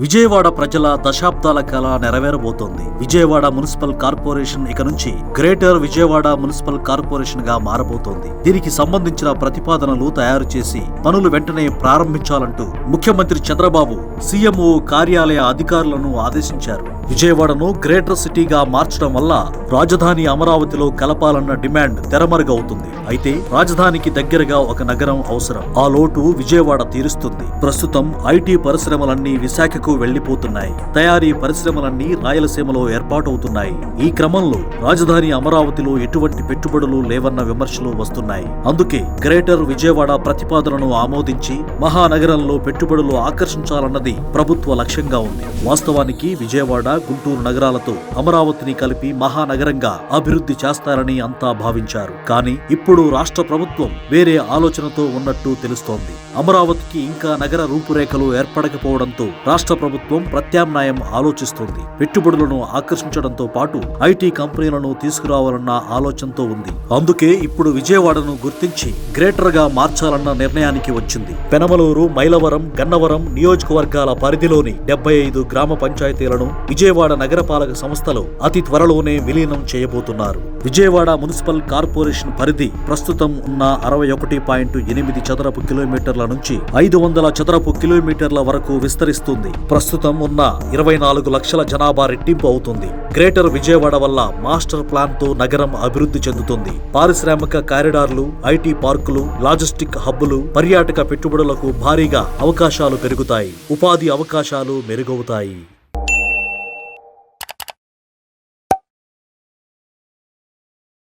విజయవాడ ప్రజల దశాబ్దాల కళ నెరవేరబోతోంది. విజయవాడ మున్సిపల్ కార్పొరేషన్ ఇక నుంచి గ్రేటర్ విజయవాడ మున్సిపల్ కార్పొరేషన్ గా మారబోతోంది. దీనికి సంబంధించిన ప్రతిపాదనలు తయారు చేసి పనులు వెంటనే ప్రారంభించాలంటూ ముఖ్యమంత్రి చంద్రబాబు సీఎంఓ కార్యాలయ అధికారులను ఆదేశించారు. విజయవాడను గ్రేటర్ సిటీగా మార్చడం వల్ల రాజధాని అమరావతిలో కలపాలన్న డిమాండ్ తెరమరుగవుతుంది. అయితే రాజధానికి దగ్గరగా ఒక నగరం అవసరం. ఆ లోటు విజయవాడ తీరుస్తుంది. ప్రస్తుతం ఐటీ పరిశ్రమలన్నీ విశాఖకు వెళ్లిపోతున్నాయి. తయారీ పరిశ్రమలన్నీ రాయలసీమలో ఏర్పాటవుతున్నాయి. ఈ క్రమంలో రాజధాని అమరావతిలో ఎటువంటి పెట్టుబడులు లేవన్న విమర్శలు వస్తున్నాయి. అందుకే గ్రేటర్ విజయవాడ ప్రతిపాదనను ఆమోదించి మహానగరంలో పెట్టుబడులు ఆకర్షించాలన్నది ప్రభుత్వ లక్ష్యంగా ఉంది. వాస్తవానికి విజయవాడ, గుంటూరు నగరాలతో అమరావతిని కలిపి మహానగరంగా అభివృద్ధి చేస్తారని అంతా భావించారు. కానీ ఇప్పుడు రాష్ట్ర ప్రభుత్వం వేరే ఆలోచనతో ఉన్నట్టు తెలుస్తోంది. అమరావతికి ఇంకా నగర రూపురేఖలు ఏర్పడకపోవడంతో రాష్ట్ర ప్రభుత్వం ప్రత్యామ్నాయం ఆలోచిస్తోంది. పెట్టుబడులను ఆకర్షించడంతో పాటు ఐటీ కంపెనీలను తీసుకురావాలన్న ఆలోచనతో ఉంది. అందుకే ఇప్పుడు విజయవాడను గుర్తించి గ్రేటర్ గా మార్చాలన్న నిర్ణయానికి వచ్చింది. పెనమలూరు, మైలవరం, గన్నవరం నియోజకవర్గాల పరిధిలోని 75 గ్రామ పంచాయతీలను విజయవాడ నగరపాలక సంస్థలో అతి త్వరలోనే విలీనం చేయబోతున్నారు. విజయవాడ మున్సిపల్ కార్పొరేషన్ పరిధి ప్రస్తుతం ఉన్న 61.8 చదరపు కిలోమీటర్ల నుంచి 500 చదరపు కిలోమీటర్ల వరకు విస్తరిస్తుంది. ప్రస్తుతం ఉన్న 24 లక్షల జనాభా రెట్టింపు అవుతుంది. గ్రేటర్ విజయవాడ వల్ల మాస్టర్ ప్లాన్ తో నగరం అభివృద్ధి చెందుతుంది. పారిశ్రామిక కారిడార్లు, ఐటీ పార్కులు, లాజిస్టిక్ హబ్బులు, పర్యాటక పెట్టుబడులకు భారీగా అవకాశాలు పెరుగుతాయి. ఉపాధి అవకాశాలు మెరుగవుతాయి.